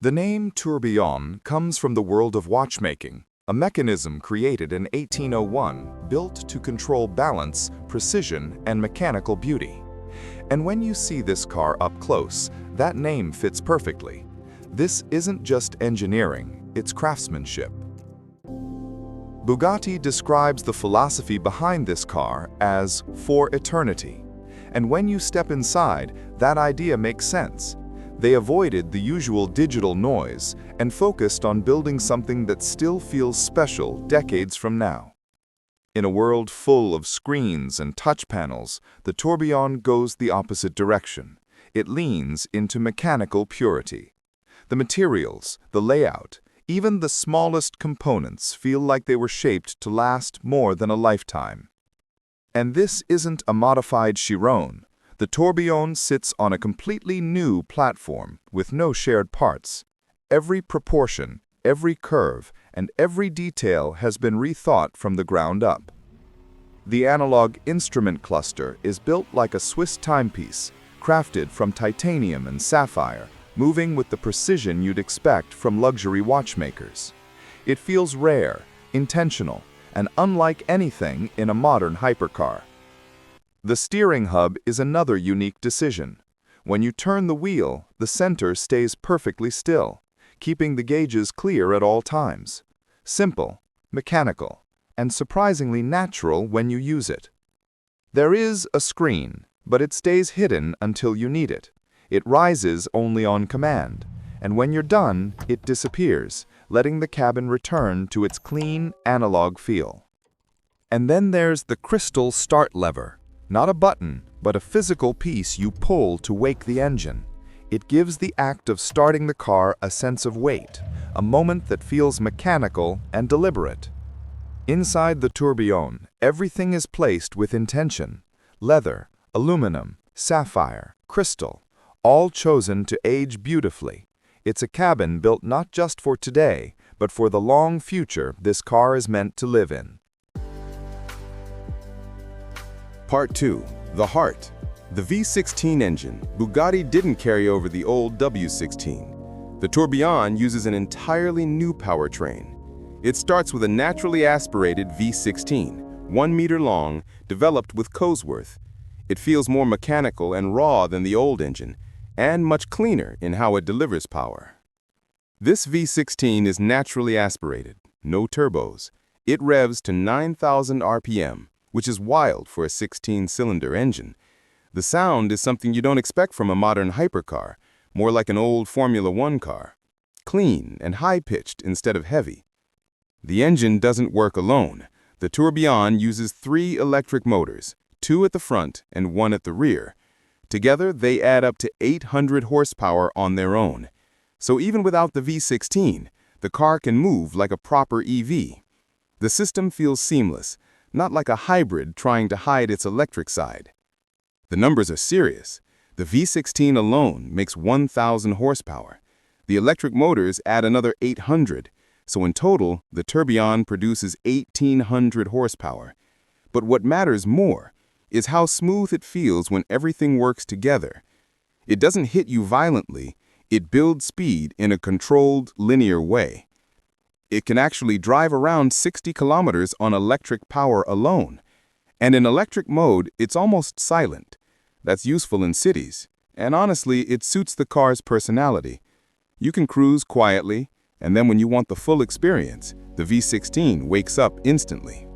The name tourbillon comes from the world of watchmaking, a mechanism created in 1801 built to control balance, precision, and mechanical beauty. And when you see this car up close, that name fits perfectly. This isn't just engineering, it's craftsmanship. Bugatti describes the philosophy behind this car as for eternity. And when you step inside, that idea makes sense. They avoided the usual digital noise and focused on building something that still feels special decades from now. In a world full of screens and touch panels, the tourbillon goes the opposite direction. It leans into mechanical purity. The materials, the layout, even the smallest components feel like they were shaped to last more than a lifetime. And this isn't a modified Chiron. The tourbillon sits on a completely new platform with no shared parts. Every proportion, every curve, and every detail has been rethought from the ground up. The analog instrument cluster is built like a Swiss timepiece, crafted from titanium and sapphire, moving with the precision you'd expect from luxury watchmakers. It feels rare, intentional, and unlike anything in a modern hypercar. The steering hub is another unique decision. When you turn the wheel, the center stays perfectly still, keeping the gauges clear at all times. Simple, mechanical, and surprisingly natural when you use it. There is a screen, but it stays hidden until you need it. It rises only on command, and when you're done, it disappears, letting the cabin return to its clean, analog feel. And then there's the crystal start lever. Not a button, but a physical piece you pull to wake the engine. It gives the act of starting the car a sense of weight, a moment that feels mechanical and deliberate. Inside the tourbillon, everything is placed with intention. Leather, aluminum, sapphire, crystal, all chosen to age beautifully. It's a cabin built not just for today, but for the long future this car is meant to live in. Part 2. The heart. The V16 engine, Bugatti didn't carry over the old W16. The tourbillon uses an entirely new powertrain. It starts with a naturally aspirated V16, 1 meter long, developed with Cosworth. It feels more mechanical and raw than the old engine, and much cleaner in how it delivers power. This V16 is naturally aspirated, no turbos. It revs to 9,000 RPM, which is wild for a 16-cylinder engine. The sound is something you don't expect from a modern hypercar, more like an old Formula One car. Clean and high-pitched instead of heavy. The engine doesn't work alone. The tourbillon uses 3 electric motors, 2 at the front and 1 at the rear. Together, they add up to 800 horsepower on their own. So even without the V16, the car can move like a proper EV. The system feels seamless, not like a hybrid trying to hide its electric side. The numbers are serious. The V16 alone makes 1,000 horsepower. The electric motors add another 800, so in total, the tourbillon produces 1,800 horsepower. But what matters more is how smooth it feels when everything works together. It doesn't hit you violently, it builds speed in a controlled, linear way. It can actually drive around 60 kilometers on electric power alone. And in electric mode, it's almost silent. That's useful in cities, and honestly, it suits the car's personality. You can cruise quietly, and then when you want the full experience, the V16 wakes up instantly.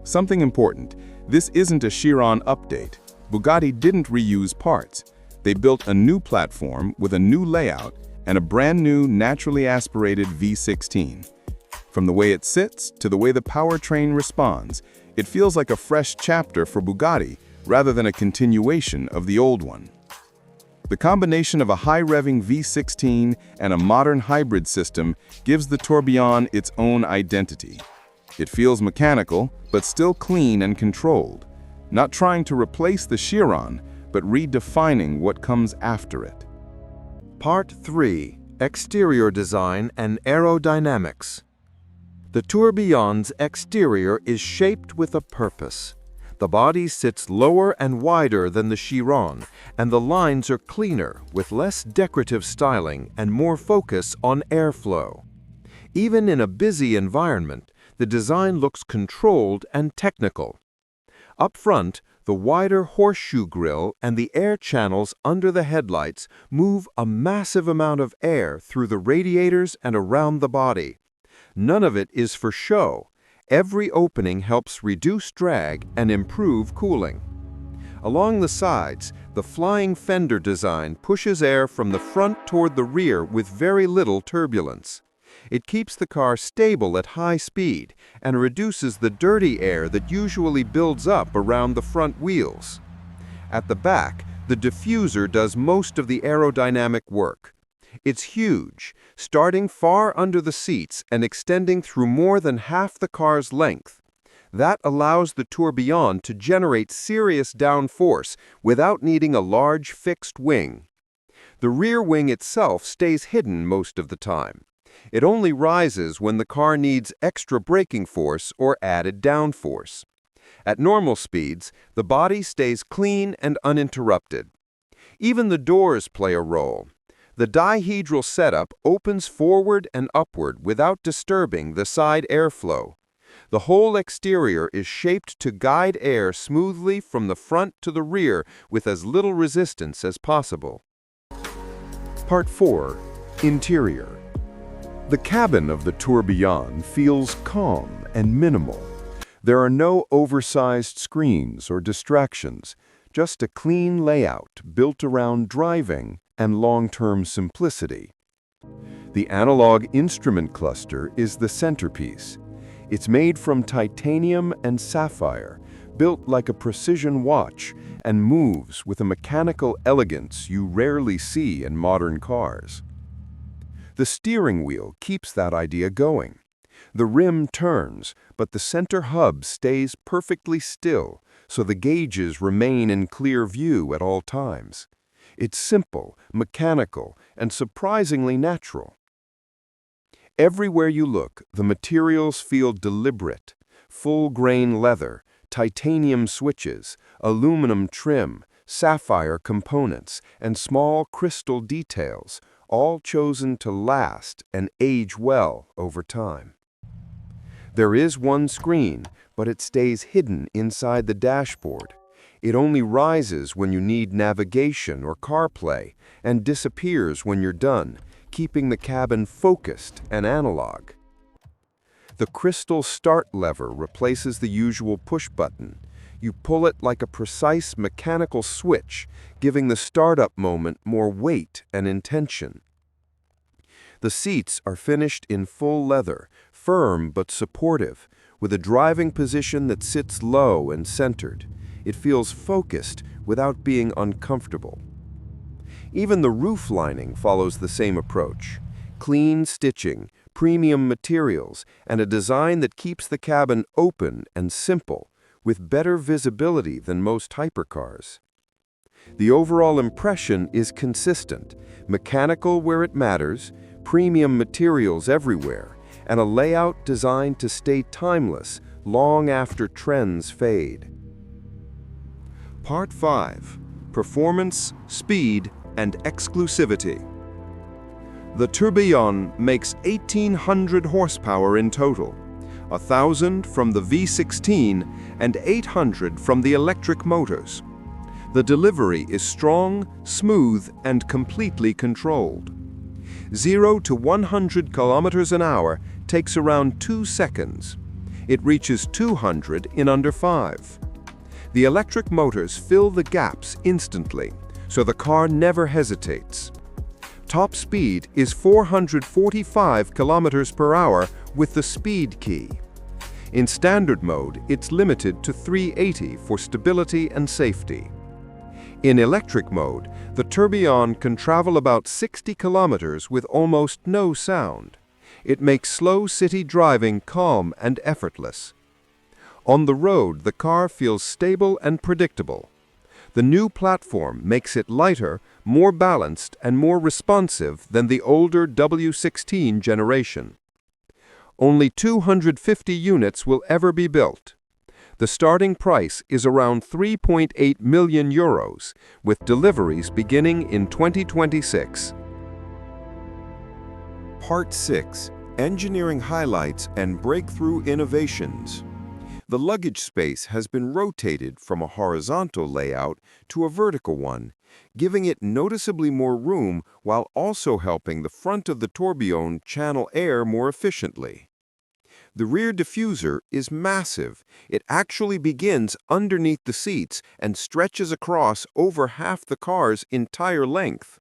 Something important, this isn't a Chiron update. Bugatti didn't reuse parts. They built a new platform with a new layout and a brand new naturally aspirated V16. From the way it sits to the way the powertrain responds, it feels like a fresh chapter for Bugatti rather than a continuation of the old one. The combination of a high-revving V16 and a modern hybrid system gives the tourbillon its own identity. It feels mechanical, but still clean and controlled, not trying to replace the Chiron, but redefining what comes after it. Part 3. Exterior Design and Aerodynamics. The tourbillon's exterior is shaped with a purpose. The body sits lower and wider than the Chiron, and the lines are cleaner, with less decorative styling and more focus on airflow. Even in a busy environment, the design looks controlled and technical. Up front, the wider horseshoe grille and the air channels under the headlights move a massive amount of air through the radiators and around the body. None of it is for show. Every opening helps reduce drag and improve cooling. Along the sides, the flying fender design pushes air from the front toward the rear with very little turbulence. It keeps the car stable at high speed and reduces the dirty air that usually builds up around the front wheels. At the back, the diffuser does most of the aerodynamic work. It's huge, starting far under the seats and extending through more than half the car's length. That allows the Tourbillon to generate serious downforce without needing a large fixed wing. The rear wing itself stays hidden most of the time. It only rises when the car needs extra braking force or added downforce. At normal speeds, the body stays clean and uninterrupted. Even the doors play a role. The dihedral setup opens forward and upward without disturbing the side airflow. The whole exterior is shaped to guide air smoothly from the front to the rear with as little resistance as possible. Part 4. Interior. The cabin of the Tourbillon feels calm and minimal. There are no oversized screens or distractions, just a clean layout built around driving and long-term simplicity. The analog instrument cluster is the centerpiece. It's made from titanium and sapphire, built like a precision watch, and moves with a mechanical elegance you rarely see in modern cars. The steering wheel keeps that idea going. The rim turns, but the center hub stays perfectly still, so the gauges remain in clear view at all times. It's simple, mechanical, and surprisingly natural. Everywhere you look, the materials feel deliberate. Full-grain leather, titanium switches, aluminum trim, sapphire components, and small crystal details, all chosen to last and age well over time. There is one screen, but it stays hidden inside the dashboard. It only rises when you need navigation or CarPlay and disappears when you're done, keeping the cabin focused and analog. The crystal start lever replaces the usual push button. You pull it like a precise mechanical switch, giving the startup moment more weight and intention. The seats are finished in full leather, firm but supportive, with a driving position that sits low and centered. It feels focused without being uncomfortable. Even the roof lining follows the same approach. Clean stitching, premium materials, and a design that keeps the cabin open and simple, with better visibility than most hypercars. The overall impression is consistent, mechanical where it matters, premium materials everywhere, and a layout designed to stay timeless long after trends fade. Part 5. Performance, Speed, and Exclusivity. The Tourbillon makes 1,800 horsepower in total, 1,000 from the V16 and 800 from the electric motors. The delivery is strong, smooth, and completely controlled. 0 to 100 kilometers an hour takes around 2 seconds. It reaches 200 in under 5. The electric motors fill the gaps instantly, so the car never hesitates. Top speed is 445 kilometers per hour with the speed key. In standard mode, it's limited to 380 for stability and safety. In electric mode, the Tourbillon can travel about 60 kilometers with almost no sound. It makes slow city driving calm and effortless. On the road, the car feels stable and predictable. The new platform makes it lighter, more balanced, and more responsive than the older W16 generation. Only 250 units will ever be built. The starting price is around 3.8 million euros, with deliveries beginning in 2026. Part 6. Engineering Highlights and Breakthrough Innovations. The luggage space has been rotated from a horizontal layout to a vertical one, giving it noticeably more room while also helping the front of the tourbillon channel air more efficiently. The rear diffuser is massive. It actually begins underneath the seats and stretches across over half the car's entire length.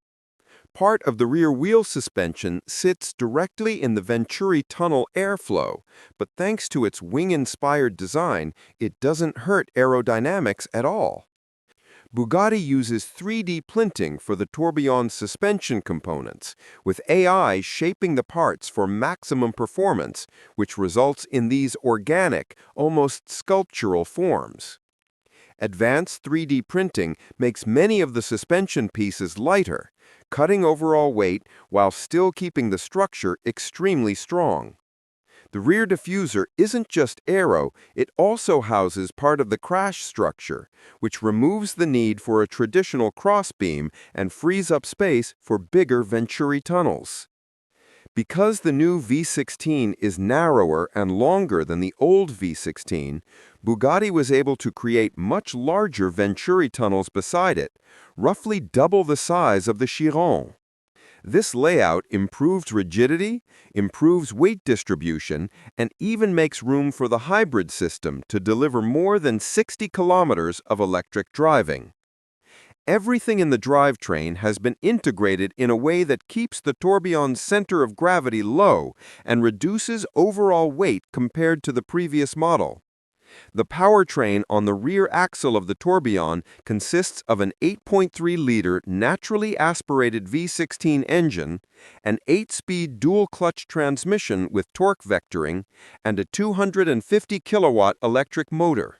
Part of the rear wheel suspension sits directly in the Venturi tunnel airflow, but thanks to its wing-inspired design, it doesn't hurt aerodynamics at all. Bugatti uses 3D printing for the tourbillon suspension components, with AI shaping the parts for maximum performance, which results in these organic, almost sculptural forms. Advanced 3D printing makes many of the suspension pieces lighter, cutting overall weight while still keeping the structure extremely strong. The rear diffuser isn't just aero, it also houses part of the crash structure, which removes the need for a traditional crossbeam and frees up space for bigger Venturi tunnels. Because the new V16 is narrower and longer than the old V16, Bugatti was able to create much larger Venturi tunnels beside it, roughly double the size of the Chiron. This layout improves rigidity, improves weight distribution, and even makes room for the hybrid system to deliver more than 60 kilometers of electric driving. Everything in the drivetrain has been integrated in a way that keeps the tourbillon's center of gravity low and reduces overall weight compared to the previous model. The powertrain on the rear axle of the tourbillon consists of an 8.3-liter naturally aspirated V16 engine, an 8-speed dual-clutch transmission with torque vectoring, and a 250-kilowatt electric motor.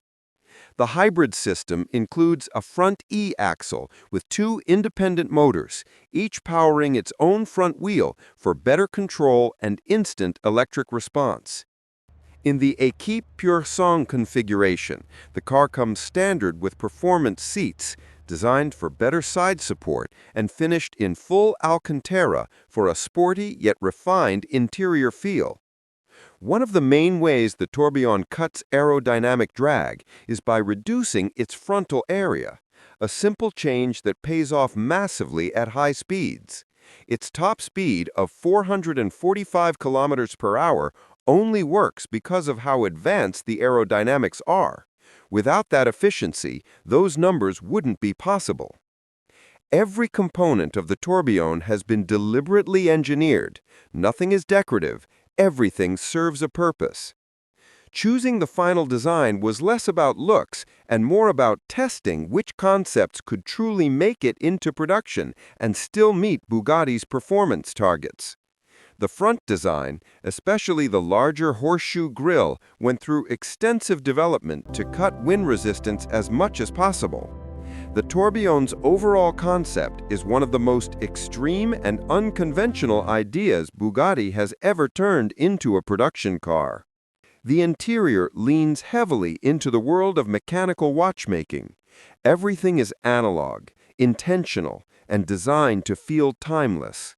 The hybrid system includes a front E-axle with 2 independent motors, each powering its own front wheel for better control and instant electric response. In the Équipe Pure Sang configuration, the car comes standard with performance seats, designed for better side support and finished in full Alcantara for a sporty yet refined interior feel. One of the main ways the tourbillon cuts aerodynamic drag is by reducing its frontal area, a simple change that pays off massively at high speeds. Its top speed of 445 kilometers per hour only works because of how advanced the aerodynamics are. Without that efficiency, those numbers wouldn't be possible. Every component of the tourbillon has been deliberately engineered. Nothing is decorative. Everything serves a purpose. Choosing the final design was less about looks and more about testing which concepts could truly make it into production and still meet Bugatti's performance targets. The front design, especially the larger horseshoe grille, went through extensive development to cut wind resistance as much as possible. The tourbillon's overall concept is one of the most extreme and unconventional ideas Bugatti has ever turned into a production car. The interior leans heavily into the world of mechanical watchmaking. Everything is analog, intentional, and designed to feel timeless.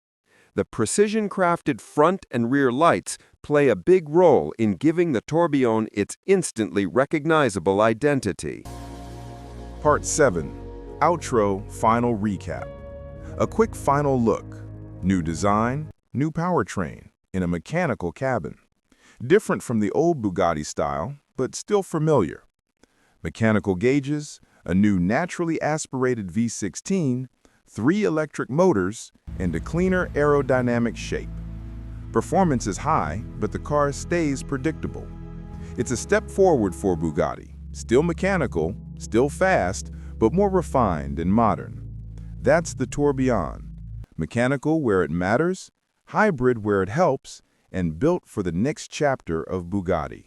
The precision-crafted front and rear lights play a big role in giving the tourbillon its instantly recognizable identity. Part 7. Outro Final Recap. A quick final look. New design, new powertrain, in a mechanical cabin. Different from the old Bugatti style, but still familiar. Mechanical gauges, a new naturally aspirated V16, 3 electric motors, and a cleaner aerodynamic shape. Performance is high, but the car stays predictable. It's a step forward for Bugatti. Still mechanical, still fast, but more refined and modern. That's the Tourbillon. Mechanical where it matters, hybrid where it helps, and built for the next chapter of Bugatti.